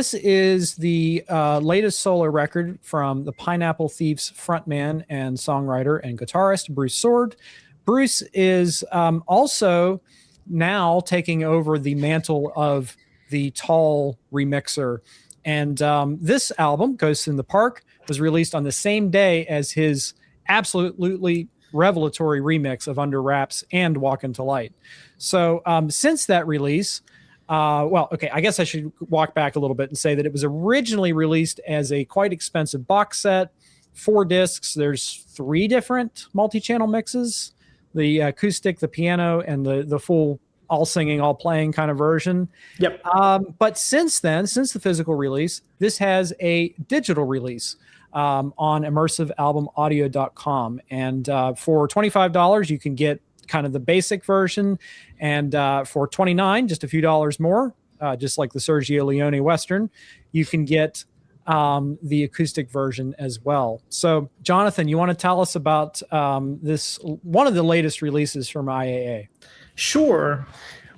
This is the latest solo record from the Pineapple Thieves frontman and songwriter and guitarist Bruce Soord. Bruce is also now taking over the mantle of the tall remixer. And this album, Ghosts in the Park, was released on the same day as his absolutely revelatory remix of Under Wraps and Walk Into Light. So since that release, I guess I should walk back a little bit and say that it was originally released as a quite expensive box set, 4 discs. There's 3 different multi-channel mixes, the acoustic, the piano, and the full all singing, all playing kind of version. Yep. But since then, since the physical release, this has a digital release on immersivealbumaudio.com. And for $25, you can get kind of the basic version, and for $29, just a few dollars more, just like the Sergio Leone Western, you can get the acoustic version as well. So, Jonathan, you want to tell us about this, one of the latest releases from IAA? Sure.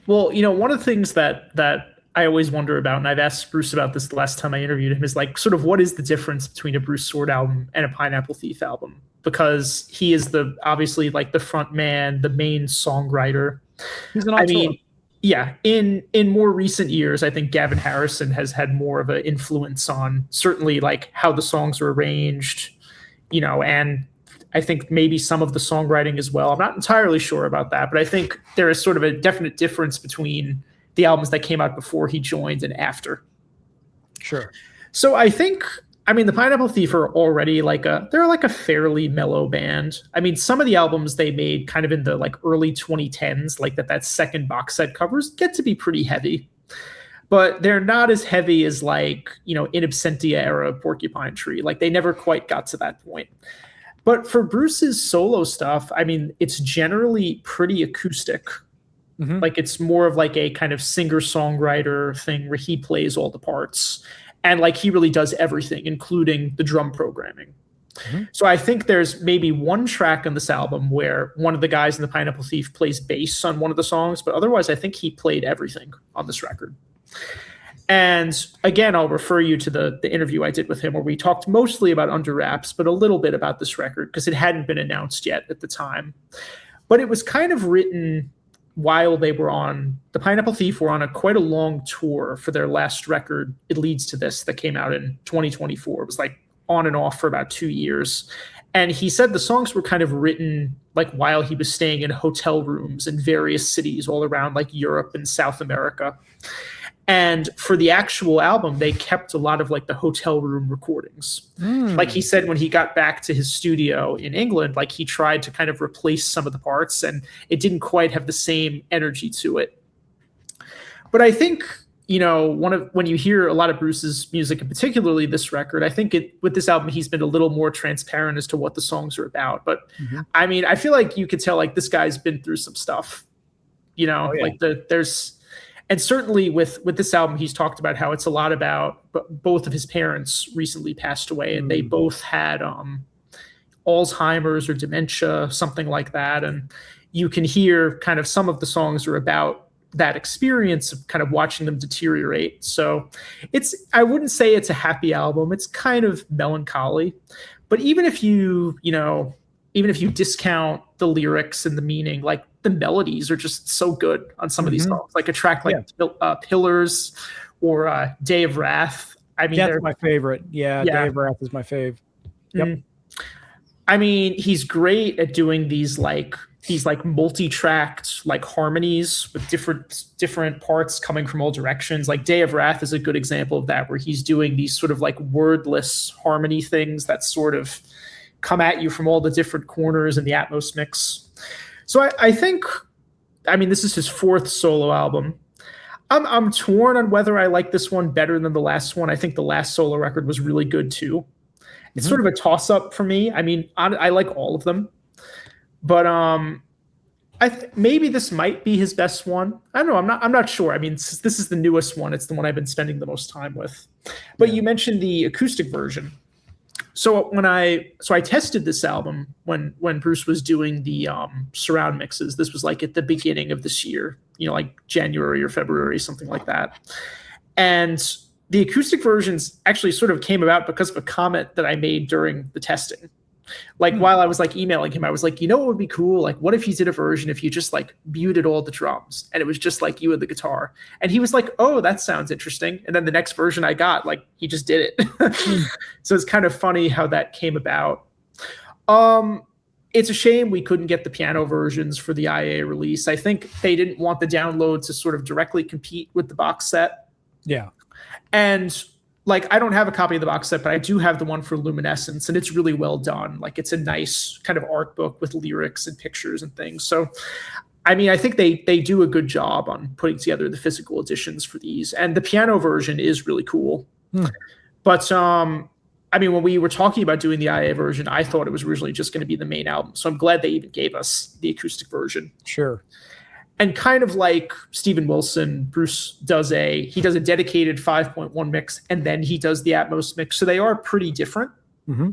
Well, one of the things that I always wonder about, and I've asked Bruce about this the last time I interviewed him, is like sort of what is the difference between a Bruce Soord album and a Pineapple Thief album? Because he is obviously like the front man, the main songwriter. He's an auteur. Yeah, in more recent years, I think Gavin Harrison has had more of an influence on certainly like how the songs are arranged, and I think maybe some of the songwriting as well. I'm not entirely sure about that, but I think there is sort of a definite difference between the albums that came out before he joined and after. Sure. So I think, the Pineapple Thief are already they're like a fairly mellow band. Some of the albums they made kind of in the like early 2010s, like that second box set covers, get to be pretty heavy. But they're not as heavy as like, In Absentia era Porcupine Tree. Like they never quite got to that point. But for Bruce's solo stuff, it's generally pretty acoustic. Mm-hmm. Like it's more of like a kind of singer-songwriter thing where he plays all the parts. And like he really does everything, including the drum programming. Mm-hmm. So I think there's maybe one track on this album where one of the guys in the Pineapple Thief plays bass on one of the songs, but otherwise I think he played everything on this record. And again, I'll refer you to the interview I did with him where we talked mostly about Under Wraps, but a little bit about this record because it hadn't been announced yet at the time. But it was kind of written while they were on, the Pineapple Thief were on quite a long tour for their last record, It Leads to This, that came out in 2024. It was like on and off for about 2 years. And he said the songs were kind of written like while he was staying in hotel rooms in various cities all around like Europe and South America. And for the actual album, they kept a lot of like the hotel room recordings. Like he said, when he got back to his studio in England, like he tried to kind of replace some of the parts and it didn't quite have the same energy to it. But I think, when you hear a lot of Bruce's music, and particularly this record, I think with this album, he's been a little more transparent as to what the songs are about. But I feel like you could tell like this guy's been through some stuff, Oh, yeah. like there's, and certainly with this album, he's talked about how it's a lot about both of his parents recently passed away and they both had Alzheimer's or dementia, something like that. And you can hear kind of some of the songs are about that experience of kind of watching them deteriorate. So I wouldn't say it's a happy album. It's kind of melancholy. But even if you discount the lyrics and the meaning, like the melodies are just so good on some of these songs, like a track like Pillars or Day of Wrath. That's my favorite. Yeah, Day of Wrath is my fave. Yep. He's great at doing these multi-tracked like harmonies with different parts coming from all directions. Like Day of Wrath is a good example of that, where he's doing these sort of like wordless harmony things that sort of come at you from all the different corners in the Atmos mix. So I think, this is his 4th solo album. I'm torn on whether I like this one better than the last one. I think the last solo record was really good too. It's sort of a toss-up for me. I like all of them, but maybe this might be his best one. I don't know. I'm not sure. This is the newest one. It's the one I've been spending the most time with. But you mentioned the acoustic version. So I tested this album when Bruce was doing the surround mixes. This was like at the beginning of this year, like January or February, something like that. And the acoustic versions actually sort of came about because of a comment that I made during the testing. Like while I was like emailing him, I was like, you know what would be cool? Like, what if you did a version if you just like muted all the drums and it was just like you and the guitar? And he was like, oh, that sounds interesting. And then the next version I got, like he just did it. So it's kind of funny how that came about. It's a shame we couldn't get the piano versions for the IA release. I think they didn't want the download to sort of directly compete with the box set. Yeah. And like, I don't have a copy of the box set, but I do have the one for Luminescence, and it's really well done. Like, it's a nice kind of art book with lyrics and pictures and things. So, I mean, I think they do a good job on putting together the physical editions for these. And the piano version is really cool. But, I mean, when we were talking about doing the IA version, I thought it was originally just going to be the main album. So I'm glad they even gave us the acoustic version. Sure. And kind of like Steven Wilson, Bruce does a dedicated 5.1 mix, and then he does the Atmos mix. So they are pretty different. Mm-hmm.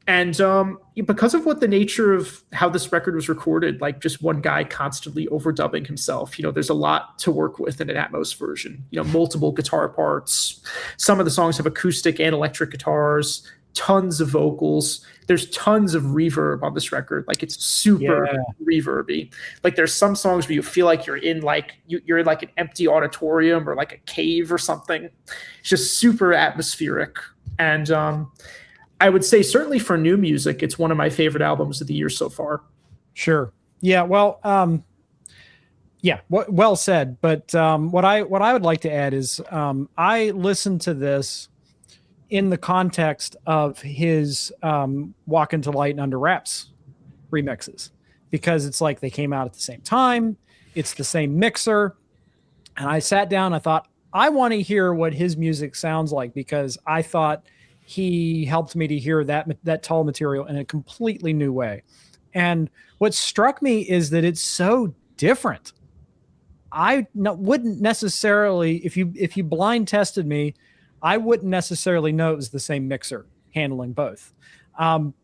And because of what the nature of how this record was recorded, like just one guy constantly overdubbing himself, you know, there's a lot to work with in an Atmos version. You know, multiple guitar parts. Some of the songs have acoustic and electric guitars, tons of vocals. There's tons of reverb on this record. Like, it's super reverby. Like, there's some songs where you feel like you're in like you're in like an empty auditorium or like a cave or something. It's just super atmospheric. And I would say certainly for new music, it's one of my favorite albums of the year so far. Sure. Yeah. Well, well said. But what I would like to add is I listened to this in the context of his Walk Into Light and Under Wraps remixes, because it's like they came out at the same time. It's the same mixer. And I sat down, I thought, I want to hear what his music sounds like, because I thought he helped me to hear that Tull material in a completely new way. And what struck me is that it's so different. I wouldn't necessarily, if you blind tested me, I wouldn't necessarily know it was the same mixer handling both.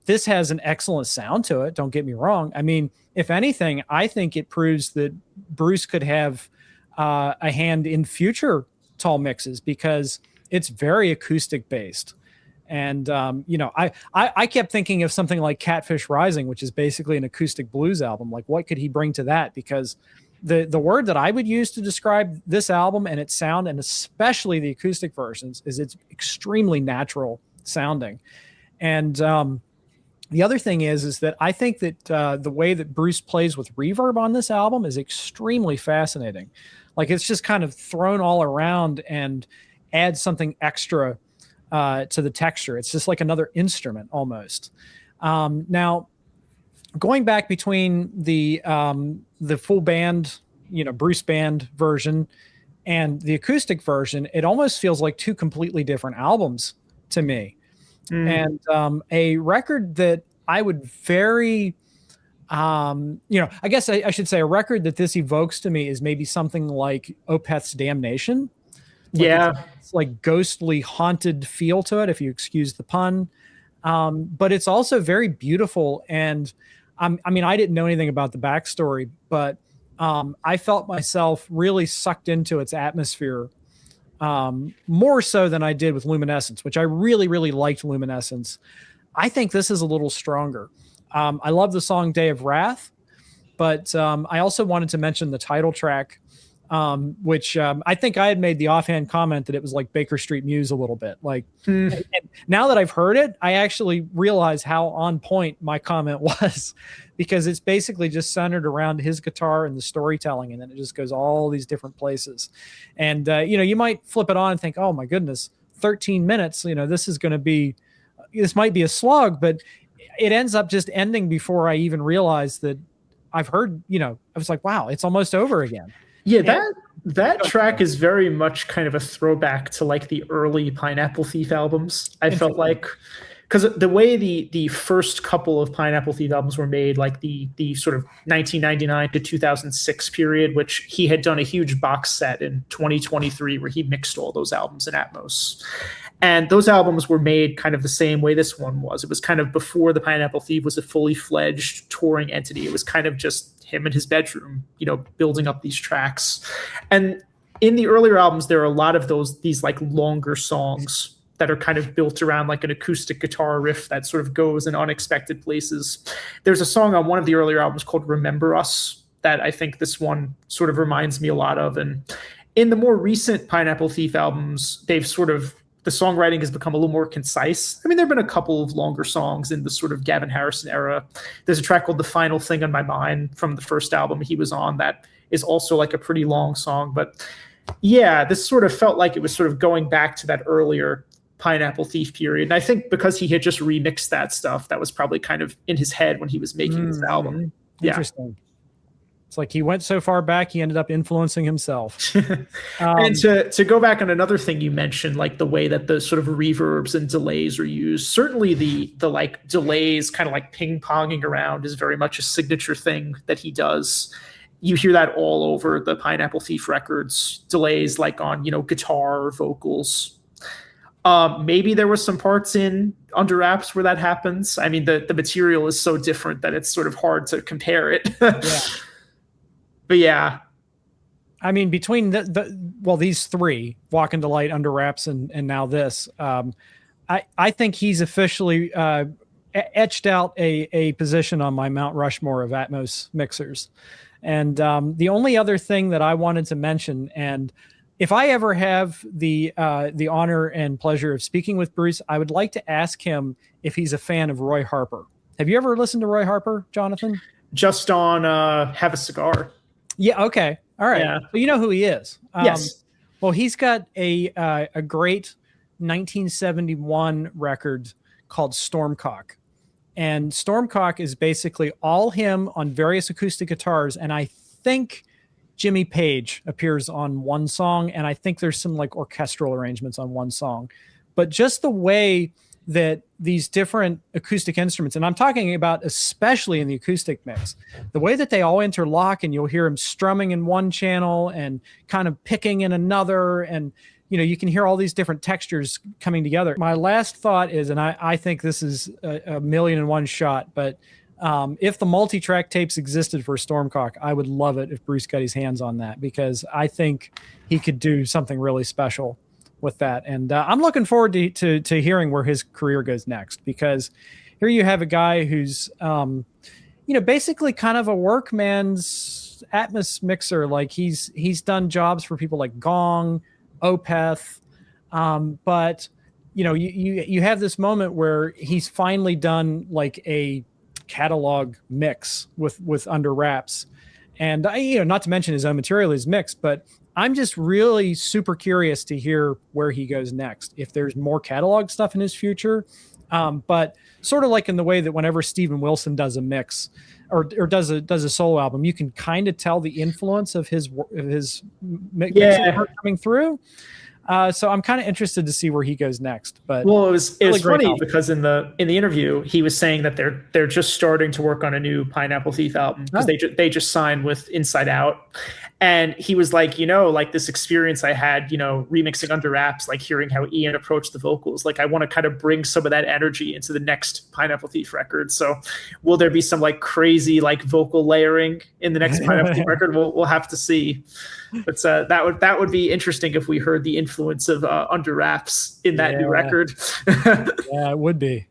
This has an excellent sound to it. Don't get me wrong. I mean, if anything, I think it proves that Bruce could have a hand in future Tull mixes, because it's very acoustic based. And, you know, I kept thinking of something like Catfish Rising, which is basically an acoustic blues album. Like, what could he bring to that? Because the word that I would use to describe this album and its sound, and especially the acoustic versions, is it's extremely natural sounding. And the other thing is that I think that the way that Bruce plays with reverb on this album is extremely fascinating. Like, it's just kind of thrown all around and adds something extra to the texture. It's just like another instrument almost. Now, going back between the full band, you know, Bruce band version and the acoustic version, it almost feels like two completely different albums to me. And a record that I would very, you know, I guess I should say a record that this evokes to me is maybe something like Opeth's Damnation. Like, it's like ghostly, haunted feel to it, if you excuse the pun. But it's also very beautiful. And I mean, I didn't know anything about the backstory, but I felt myself really sucked into its atmosphere, more so than I did with Luminescence, which I really, really liked Luminescence. I think this is a little stronger. I love the song Day of Wrath, but I also wanted to mention the title track, which I think I had made the offhand comment that it was like Baker Street Muse a little bit. Like, and now that I've heard it, I actually realize how on point my comment was, because it's basically just centered around his guitar and the storytelling, and then it just goes all these different places. And you know, you might flip it on and think, oh my goodness, 13 minutes, you know, this might be a slog, but it ends up just ending before I even realized that I've heard, you know, I was like, wow, it's almost over again. Yeah, that track is very much kind of a throwback to like the early Pineapple Thief albums. I felt like, because the way the first couple of Pineapple Thief albums were made, like the sort of 1999 to 2006 period, which he had done a huge box set in 2023 where he mixed all those albums in Atmos. And those albums were made kind of the same way this one was. It was kind of before the Pineapple Thief was a fully fledged touring entity. It was kind of just him in his bedroom, you know, building up these tracks. And in the earlier albums, there are a lot of these like longer songs that are kind of built around like an acoustic guitar riff that sort of goes in unexpected places. There's a song on one of the earlier albums called Remember Us that I think this one sort of reminds me a lot of. And in the more recent Pineapple Thief albums, the songwriting has become a little more concise. I mean, there have been a couple of longer songs in the sort of Gavin Harrison era. There's a track called The Final Thing on My Mind from the first album he was on that is also like a pretty long song. But yeah, this sort of felt like it was sort of going back to that earlier Pineapple Thief period. And I think because he had just remixed that stuff, that was probably kind of in his head when he was making this album. Interesting. It's like he went so far back, he ended up influencing himself. And to go back on another thing you mentioned, like the way that the sort of reverbs and delays are used, certainly the like delays kind of like ping-ponging around is very much a signature thing that he does. You hear that all over the Pineapple Thief records, delays like on, guitar or vocals. Maybe there were some parts in Under Wraps where that happens. I mean, the material is so different that it's sort of hard to compare it. Yeah. But yeah. I mean, between these three, Walk into Light, Under Wraps, and now this, I think he's officially etched out a position on my Mount Rushmore of Atmos mixers. And the only other thing that I wanted to mention, and if I ever have the honor and pleasure of speaking with Bruce, I would like to ask him if he's a fan of Roy Harper. Have you ever listened to Roy Harper, Jonathan? Just on Have a Cigar. Yeah. Okay. All right. Yeah. Well, you know who he is. Yes. Well, he's got a great 1971 record called Stormcock. And Stormcock is basically all him on various acoustic guitars. And I think Jimmy Page appears on one song, and I think there's some like orchestral arrangements on one song. But just the way that these different acoustic instruments, and I'm talking about especially in the acoustic mix, the way that they all interlock, and you'll hear him strumming in one channel and kind of picking in another, and you can hear all these different textures coming together. My last thought is, and I think this is a million and one shot, but if the multi-track tapes existed for Stormcock, I would love it if Bruce got his hands on that, because I think he could do something really special with that. And I'm looking forward to hearing where his career goes next, because here you have a guy who's, basically kind of a workman's Atmos mixer. Like he's done jobs for people like Gong, Opeth, but you have this moment where he's finally done like a catalog mix with Under Wraps, and not to mention his own material is mixed, but I'm just really super curious to hear where he goes next, if there's more catalog stuff in his future, but sort of like in the way that whenever Steven Wilson does a mix or does a solo album, you can kind of tell the influence of his mixing work coming through. So I'm kind of interested to see where he goes next. But it was funny because in the interview he was saying that they're just starting to work on a new Pineapple Thief album because they just signed with Inside Out, and he was like, like this experience I had, remixing Under Wraps, like hearing how Ian approached the vocals, like I want to kind of bring some of that energy into the next Pineapple Thief record. So will there be some like crazy like vocal layering in the next Pineapple Thief record? We'll have to see. But that would be interesting if we heard the influence of Under Wraps in that new record. Yeah, it would be.